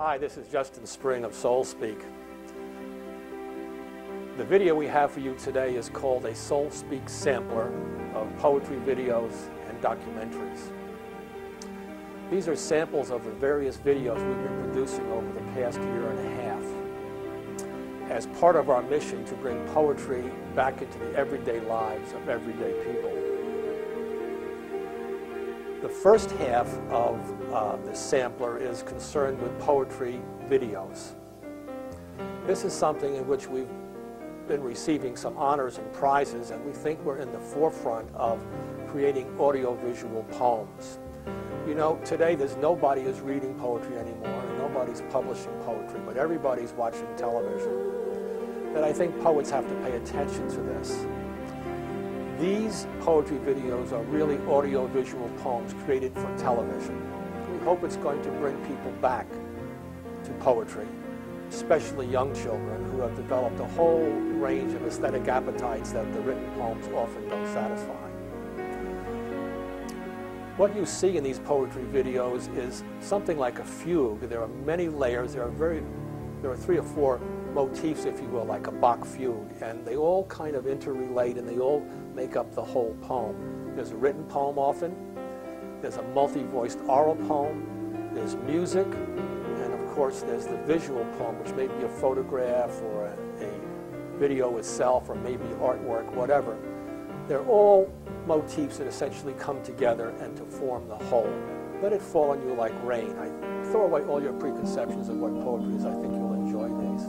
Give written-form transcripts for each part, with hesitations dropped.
Hi, this is Justin Spring of Soulspeak. The video we have for you today is called a Soulspeak sampler of poetry videos and documentaries. These are samples of the various videos we've been producing over the past year and a half as part of our mission to bring poetry back into the everyday lives of everyday people. The first half of this sampler is concerned with poetry videos. This is something in which we've been receiving some honors and prizes, and we think we're in the forefront of creating audiovisual poems. You know, today there's nobody who's reading poetry anymore, and nobody's publishing poetry, but everybody's watching television. And I think poets have to pay attention to this. These poetry videos are really audiovisual poems created for television. We hope it's going to bring people back to poetry, especially young children who have developed a whole range of aesthetic appetites that the written poems often don't satisfy. What you see in these poetry videos is something like a fugue. There are many layers. There are 3 or 4 motifs, if you will, like a Bach fugue, and they all kind of interrelate and they all make up the whole poem. There's a written poem often, there's a multi-voiced oral poem, there's music, and of course there's the visual poem, which may be a photograph or a video itself or maybe artwork, whatever. They're all motifs that essentially come together and to form the whole. Let it fall on you like rain. I throw away all your preconceptions of what poetry is. I think you'll enjoy these.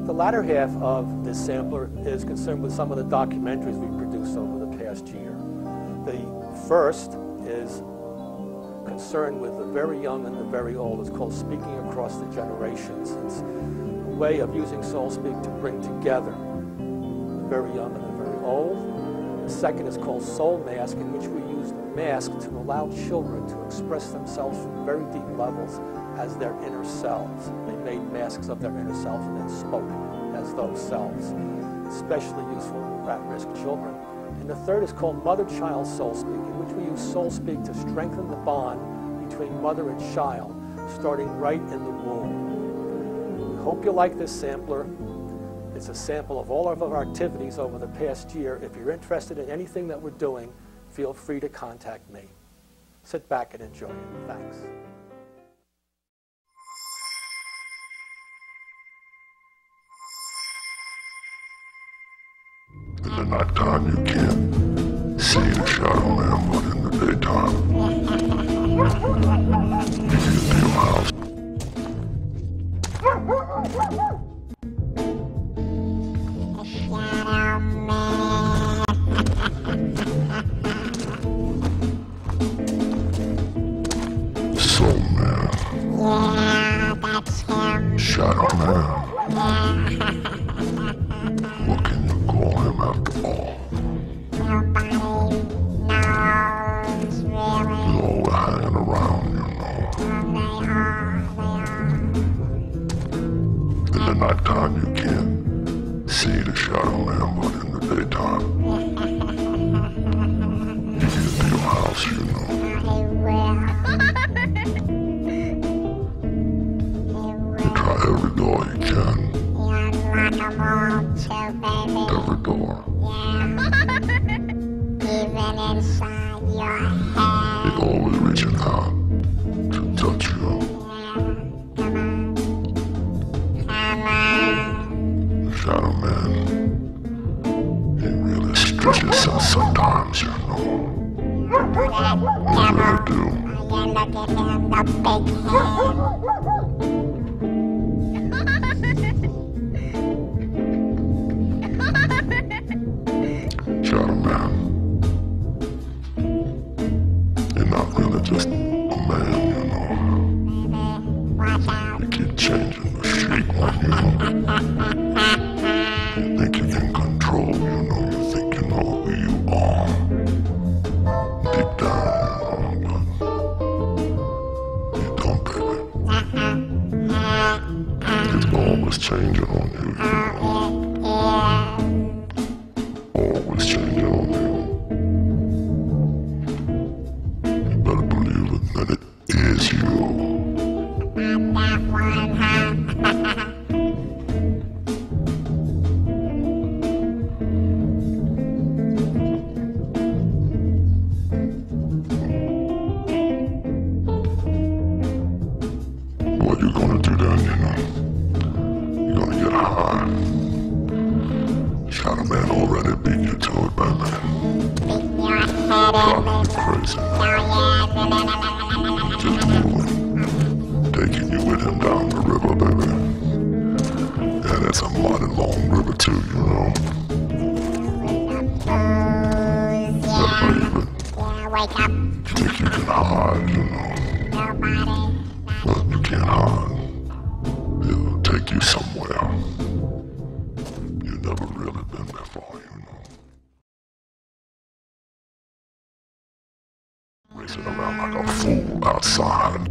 The latter half of this sampler is concerned with some of the documentaries we've produced over the past year. The first is concerned with the very young and the very old. It's called Speaking Across the Generations. It's a way of using Soulspeak to bring together the very young and the very old. The second is called Soul Mask, in which we use mask to allow children to express themselves from very deep levels as their inner selves. They made masks of their inner selves and then spoke as those selves. Especially useful for at-risk children. And the third is called Mother-Child Soulspeak, in which we use Soulspeak to strengthen the bond between mother and child, starting right in the womb. We hope you like this sampler. It's a sample of all of our activities over the past year. If you're interested in anything that we're doing, feel free to contact me. Sit back and enjoy it. Thanks. In the nighttime you can't see the shadow man, but in the daytime you get to your house. Soul man. Yeah, that's him. Shadow man. What can you call him after all? Nobody knows, really. He's always hanging around, you know. In the nighttime you can't see the shadow man, but in the daytime you get to your house, you know. You try every door you can. Every door. Even inside your head. He's always reaching out to touch you. Shadow man, he really stretches out sometimes, you know. He really do. You look at him, the big head. Shadow man, you're not really just a man, you know. Watch out. You keep changing the shape on you. You think you can control, you know. You think you know who you are. Deep down, you know, but you don't, baby. It's always changing on you, you know. Always changing on you. You better believe it, that it is you. Shadow Man already beat you to it, baby. Beat your head in, Driving baby. you crazy. Oh yeah. Just moving. Taking you with him down the river, baby. And it's a mighty long river too, you know. But baby, Yeah, wake up. think you can hide, you know. Nobody. But you can't hide. It'll take you somewhere. You've never really been before, you know. Racing around like a fool outside.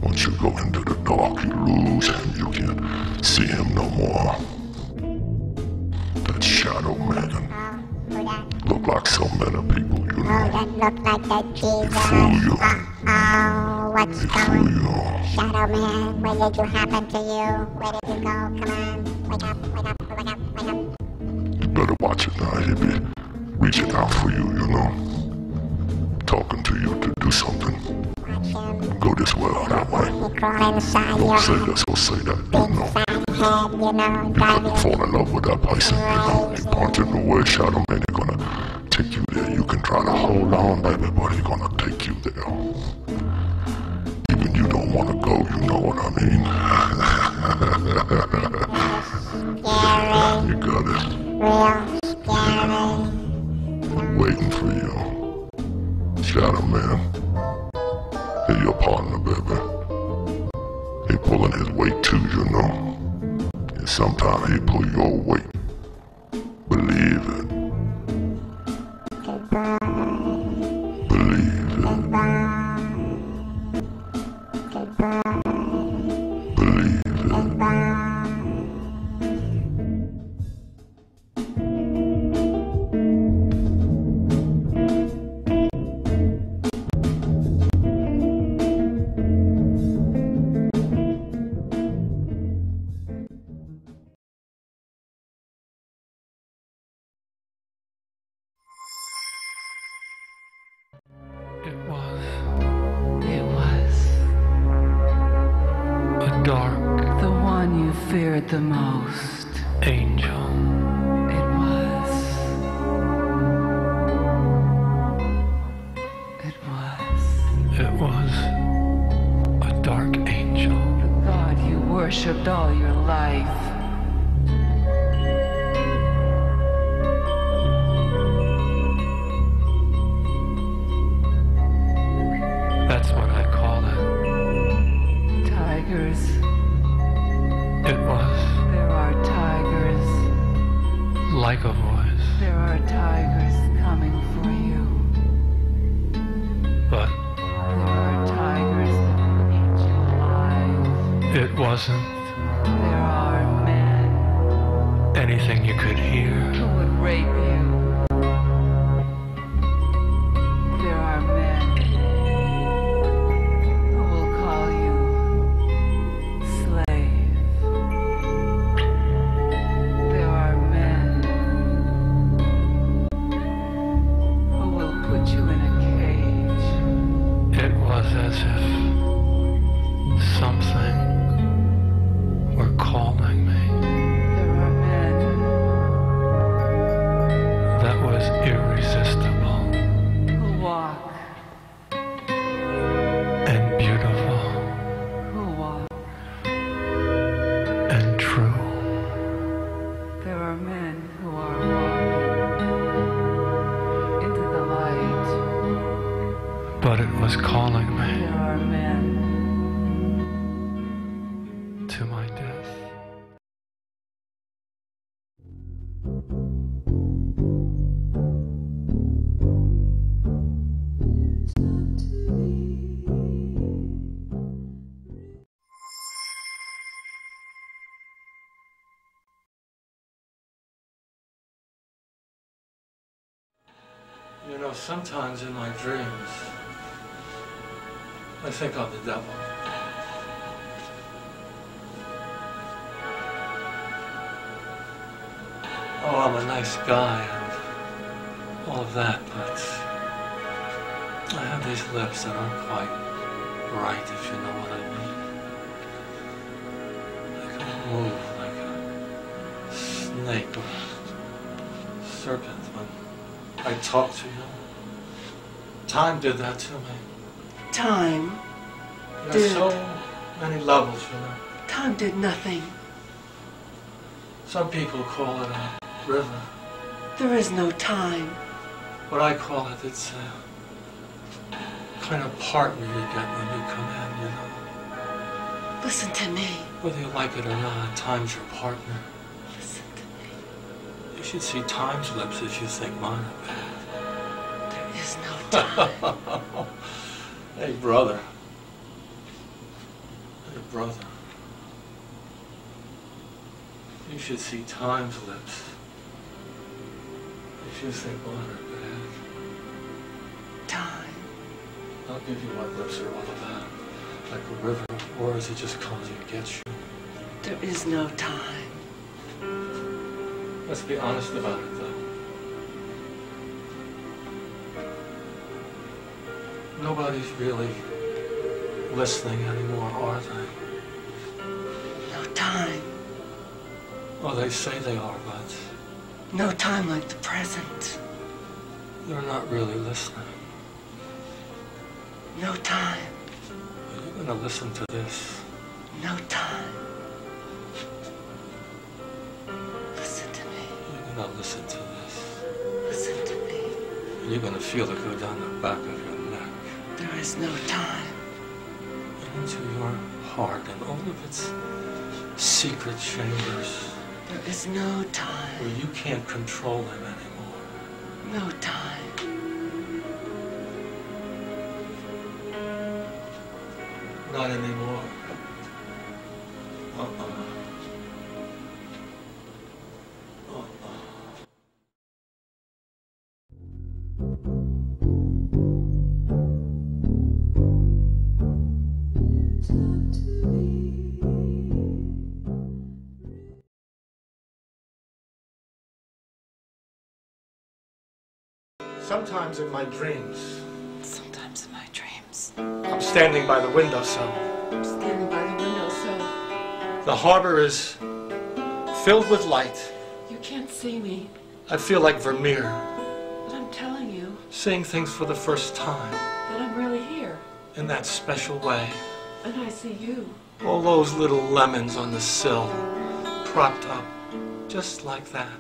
Once you go into the dark, you lose him. You can't see him no more. That Shadow Man Oh, who that? look like so many people, you Oh, know. that look like that Jesus. Fool you. Oh, what's They fool going you. on? Shadow Man, what did you happen to you? Where did you go? Come on. Wake up, wake up, wake up, wake up. You better watch it now. He be reaching out for you, you know. Talking to you to do something. Watch him. Go this way or that way. He crawl inside your Don't say this or say that, you big know. fat head, you know, You driving. fall in love with that person, you know. You point him away, Shadow Man, he's gonna take you there. You can try to hold on, baby, but he's gonna take you there. Even you don't wanna go, you know what I mean? Scary, You got it. real scary. Waiting for you. Shadow Man. He's your partner, baby. He pulling his weight too, you know. And sometimes he pull your weight. Believe it. Goodbye, Believe it. goodbye, goodbye, Believe it. goodbye. It was A dark the one you feared the most. angel. It was. It was It was a dark angel. the God you worshipped all your life. That's what I call it. Tigers. It was There are tigers. like a voice, There are tigers coming for you. but There are tigers that will eat you alive. it wasn't There are men anything you could hear. who would rape you. There are men who will call you slave. There are men who will put you in a cage. It was as if something were calling me. There are men That was irresistible who walk, and beautiful who walk. and true. There are men who are walking into the light. But it was calling me There are men to my death. You know, sometimes in my dreams, I think I'm the devil. Oh, I'm a nice guy and all of that, but I have these lips that aren't quite right, if you know what I move like a snake or a serpent when I talk to you. Time did that to me. Time There's did. so many levels, you know. Time did nothing. Some people call it a river. There is no time. What I call it, it's a kind of partner you get when you come in, you know. Listen to me. Whether you like it or not, time's your partner. Listen to me. You should see time's lips if you think mine are bad. There is no time. Hey, brother. Hey, brother. You should see time's lips if you think mine are bad. Time. I'll give you what lips are all about. Like a river, or is it just comes and gets you? There is no time. Let's be honest about it, though. Nobody's really listening anymore, are they? No time. Well, they say they are, but No time like the present. they're not really listening. No time. You're gonna listen to this. No time. Listen to me. You're gonna listen to this. Listen to me. You're gonna feel it go down the back of your neck. There is no time. And into your heart and all of its secret chambers There is no time. where you can't control them anymore. No time. Not anymore. Sometimes in my dreams, Sometimes in my dreams. I'm standing by the windowsill. I'm standing by the windowsill. The harbor is filled with light. You can't see me, I feel like Vermeer, but I'm telling you seeing things for the first time that I'm really here. in that special way. And I see you. All those little lemons on the sill, propped up, just like that,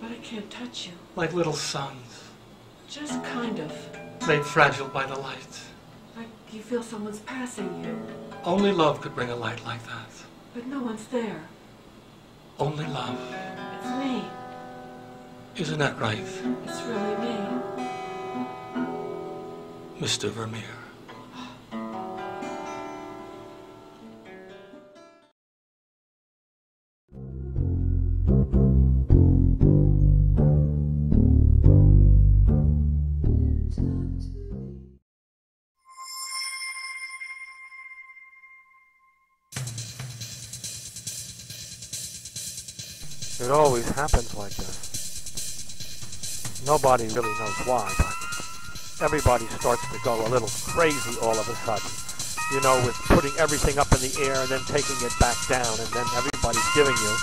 But I can't touch you. like little suns, Just kind of. made fragile by the light. Like you feel someone's passing you. Only love could bring a light like that. But no one's there. Only love. It's me. Isn't that right, It's really me. Mr. Vermeer? It always happens like this. Nobody really knows why, but everybody starts to go a little crazy all of a sudden. You know, with putting everything up in the air and then taking it back down, and then everybody's giving you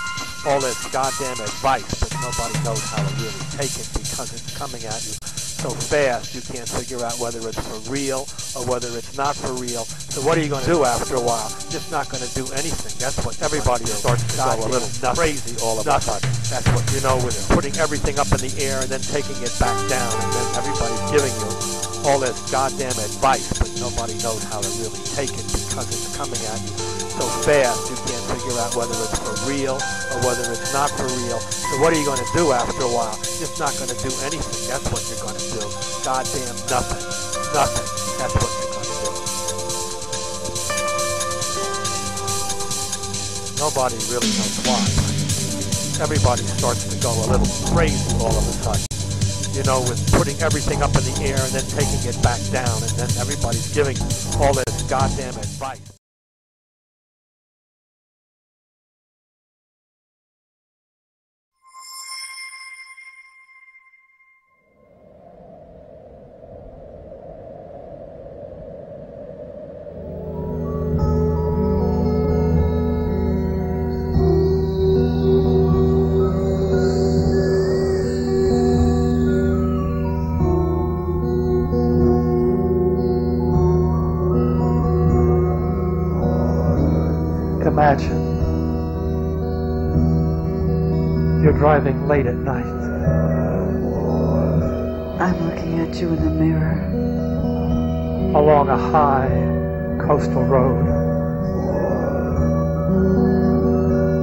all this goddamn advice, but nobody knows how to really take it because it's coming at you so fast you can't figure out whether it's for real or whether it's not for real. So what are you going to do after a while? Just not going to do anything. That's what everybody starts to go a little crazy all of a sudden. That's what, you know, with putting everything up in the air and then taking it back down, and then everybody's giving you all this goddamn advice, but nobody knows how to really take it because it's coming at you so fast you can't figure out whether it's for real or whether it's not for real. So what are you going to do after a while? Just not going to do anything. That's what you're going to do. Goddamn nothing. Nothing. That's what you're going to do. Nobody really knows why. Everybody starts to go a little crazy all of a sudden. You know, with putting everything up in the air and then taking it back down, and then everybody's giving all this goddamn advice. You're driving late at night. I'm looking at you in the mirror. Along a high coastal road.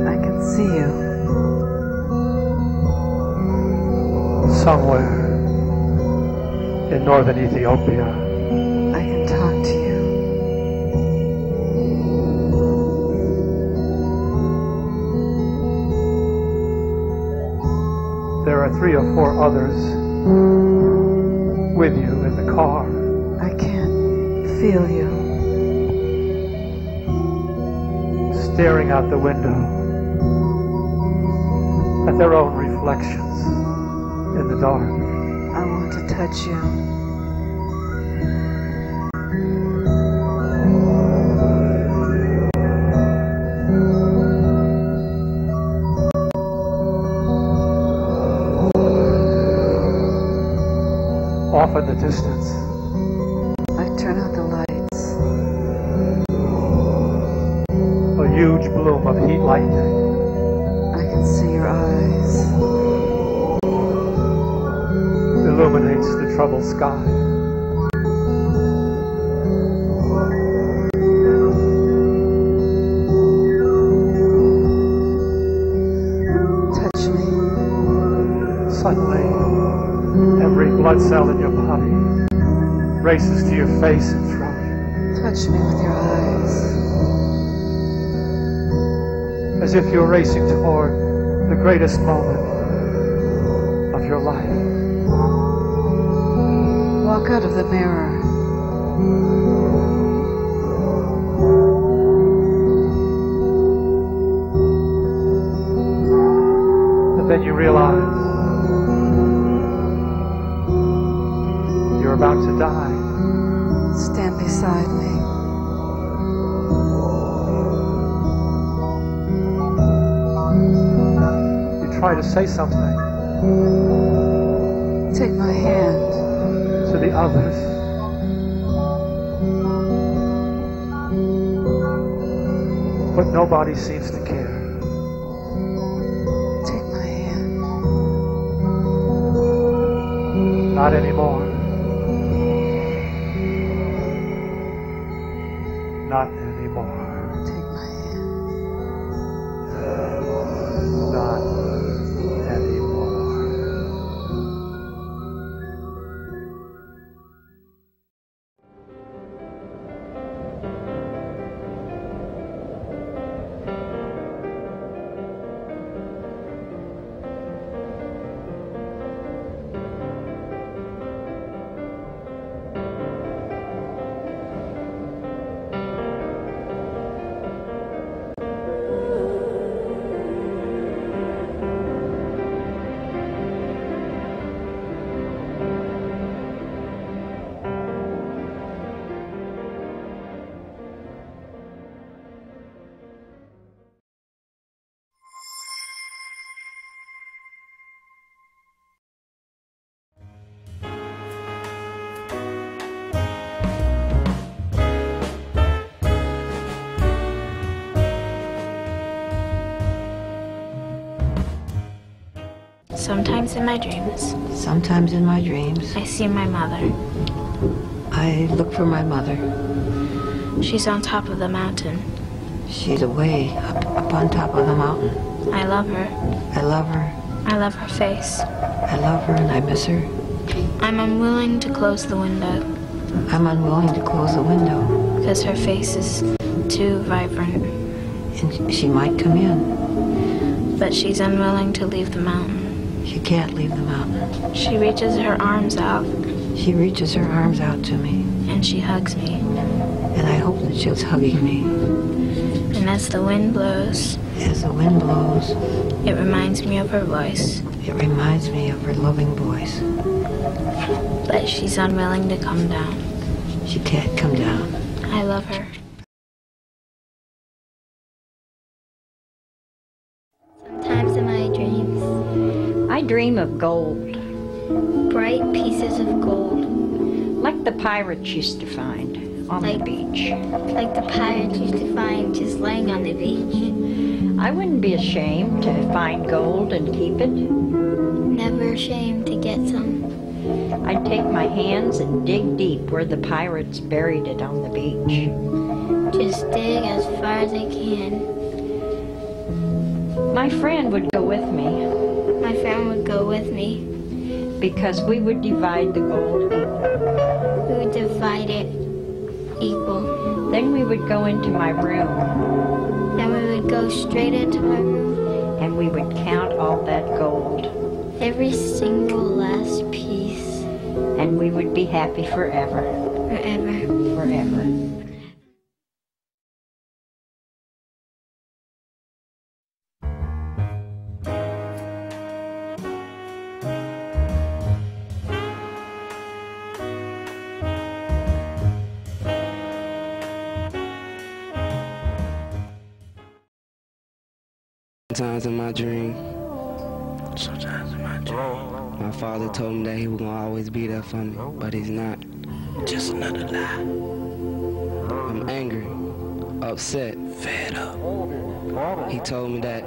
I can see you. Somewhere in northern Ethiopia. I can talk to you. There are 3 or 4 others with you in the car. I can't feel you. Staring out the window at their own reflections in the dark. I want to touch you. Off in the distance, I turn out the lights. a huge bloom of heat lightning. I can see your eyes. Illuminates the troubled sky. Touch me. Suddenly, every blood cell in your body races to your face and throat. Touch me with your eyes. As if you're racing toward the greatest moment of your life. Walk out of the mirror. And then you realize you're about to die. Stand beside me. You try to say something Take my hand. to the others. But nobody seems to care. Take my hand. Not anymore. Not anymore. Take my hand. Not anymore. Sometimes in my dreams, Sometimes in my dreams, I see my mother. I look for my mother. She's on top of the mountain. She's away up on top of the mountain. I love her. I love her. I love her face. I love her and I miss her. I'm unwilling to close the window I'm unwilling to close the window. because her face is too vibrant. And she might come in. But she's unwilling to leave the mountain. She can't leave the mountain. She reaches her arms out She reaches her arms out to me. and she hugs me. And I hope that she's hugging me. And as the wind blows, As the wind blows, it reminds me of her voice. it reminds me of her loving voice. But she's unwilling to come down. She can't come down. I love her. Sometimes in my dreams, I dream of gold, bright pieces of gold, like the pirates used to find on the beach. like the pirates used to find just laying on the beach. I wouldn't be ashamed to find gold and keep it. Never ashamed to get some. I'd take my hands and dig deep where the pirates buried it on the beach. Just dig as far as I can. My friend would go with me. My friend would go with me. Because we would divide the gold equal. We would divide it equal. Then we would go into my room. Then we would go straight into my room. And we would count all that gold. Every single last piece. And we would be happy forever. Forever. Forever. Sometimes in my dream, my father told me that he was gonna always be there for me, but he's not. Just another lie. I'm angry, upset, fed up. He told me that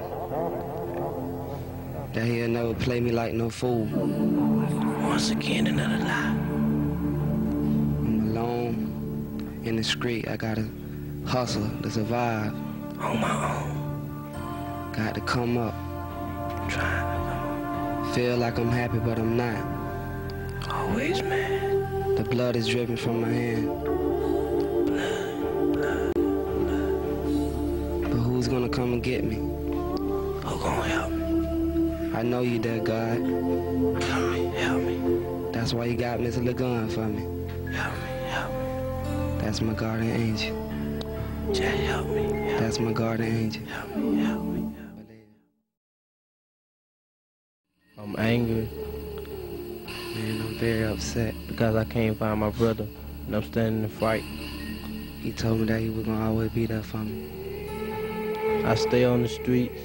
he'll never play me like no fool. Once again, another lie. I'm alone in the street. I gotta hustle to survive on my own. Got to come up, trying to come up. Feel like I'm happy, but I'm not. Always mad. The blood is dripping from my hand. Blood. But who's gonna come and get me? Who gonna help me? I know you there, God. Help me. That's why you got Miss Lagun for me. Help me. That's my guardian angel. Just help me. That's my guardian angel. Help me. I'm angry. Man, I'm very upset. Because I can't find my brother, and I'm standing in the fight. He told me that he was gonna always be there for me. I stay on the streets.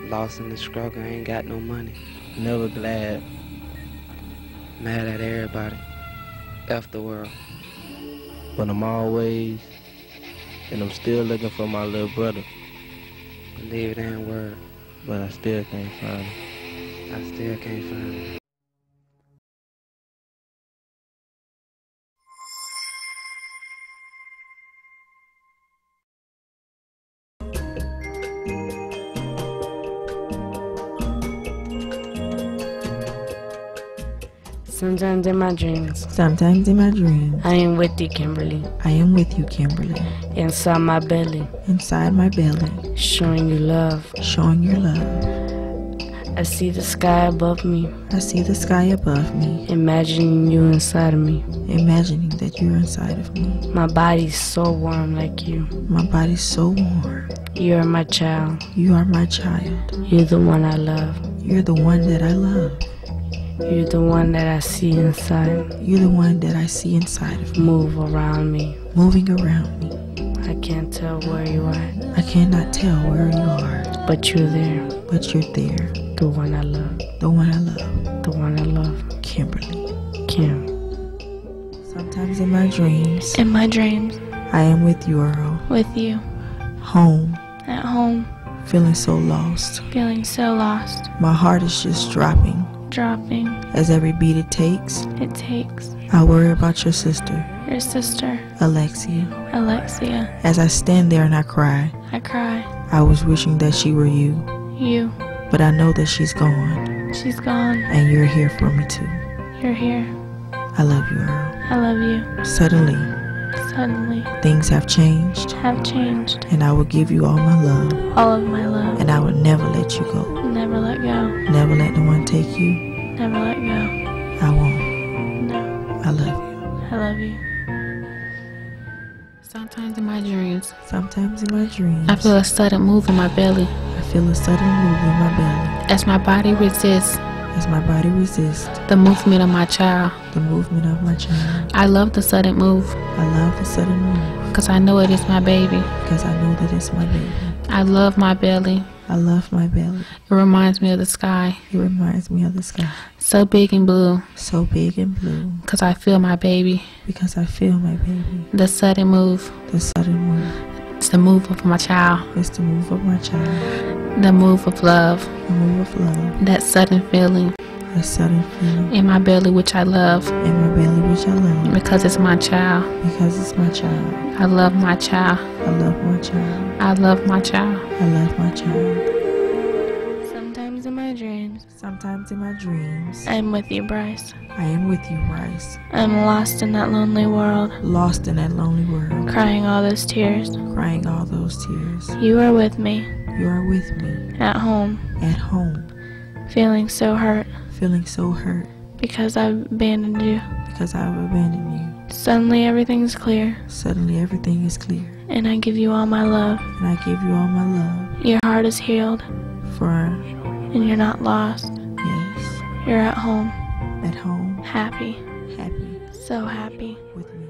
Lost in the struggle, ain't got no money. Never glad. Mad at everybody. F the world. But I'm always, and I'm still looking for my little brother. Believe it ain't word. But I still can't find him. I still can't find it. Sometimes in my dreams. Sometimes in my dreams. I am with you, Kimberly. I am with you, Kimberly. Inside my belly. Inside my belly. Showing you love. Showing your love. I see the sky above me. I see the sky above me. Imagining you inside of me. Imagining that you're inside of me. My body's so warm like you. My body's so warm. You are my child. You are my child. You're the one I love. You're the one that I love. You're the one that I see inside. You're the one that I see inside of me. Move around me. Moving around me. I can't tell where you are. I cannot tell where you are. But you're there. But you're there. The one I love. The one I love. The one I love. Kimberly. Kim. Sometimes in my dreams. In my dreams. I am with you, Earl. With you. Home. At home. Feeling so lost. Feeling so lost. My heart is just dropping. Dropping. As every beat it takes. It takes. I worry about your sister. Your sister. Alexia. Alexia. As I stand there and I cry. I cry. I was wishing that she were you. You. But I know that she's gone. She's gone. And you're here for me too. You're here. I love you, Earl. I love you. Suddenly. Things have changed. And I will give you all my love. All of my love. And I will never let you go. Never let go. Never let no one take you. Never let go. I won't. No. I love you. I love you. Sometimes in my dreams. Sometimes in my dreams. I feel a sudden move in my belly. I feel a sudden move in my belly. As my body resists. As my body resists. The movement of my child. The movement of my child. I love the sudden move. I love the sudden move. Because I know it is my baby. Because I know that it's my baby. I love my belly. I love my belly. It reminds me of the sky. It reminds me of the sky. So big and blue. So big and blue. Because I feel my baby. Because I feel my baby. The sudden move. The sudden move. It's the move of my child. It's the move of my child. The move of love. The move of love. That sudden feeling. That sudden feeling. In my belly, which I love. In my belly, which I love. Because it's my child. Because it's my child. I love my child. I love my child. I love my child. I love my child. Sometimes in my dreams. Sometimes in my dreams. I'm with you, Bryce. I am with you, Bryce. I'm lost in that lonely world. Lost in that lonely world. Crying all those tears. Crying all those tears. You are with me. You are with me. At home. At home. Feeling so hurt. Feeling so hurt. Because I've abandoned you. Because I've abandoned you. Suddenly everything's clear. Suddenly everything is clear. And I give you all my love. And I give you all my love. Your heart is healed. And you're not lost. Yes. You're at home. At home. Happy. Happy. So happy. With me.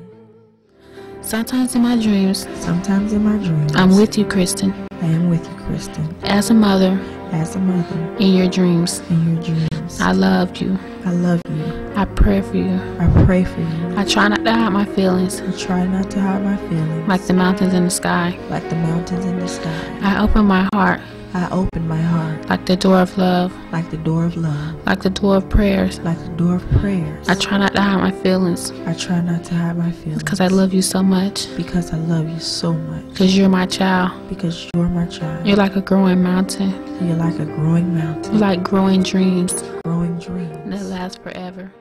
Sometimes in my dreams. Sometimes in my dreams. I'm with you, Kristen. I am with you, Kristen. As a mother. As a mother. In your dreams. In your dreams. I loved you. I love you. I pray for you. I pray for you. I try not to hide my feelings. I try not to hide my feelings. Like the mountains in the sky. Like the mountains in the sky. I open my heart. I open my heart. Like the door of love. Like the door of love. Like the door of prayers. Like the door of prayers. I try not to hide my feelings. I try not to hide my feelings. Because I love you so much. Because I love you so much. Because you're my child. Because you're my child. You're like a growing mountain. You're like a growing mountain. You're like growing dreams. Growing dreams. That last forever.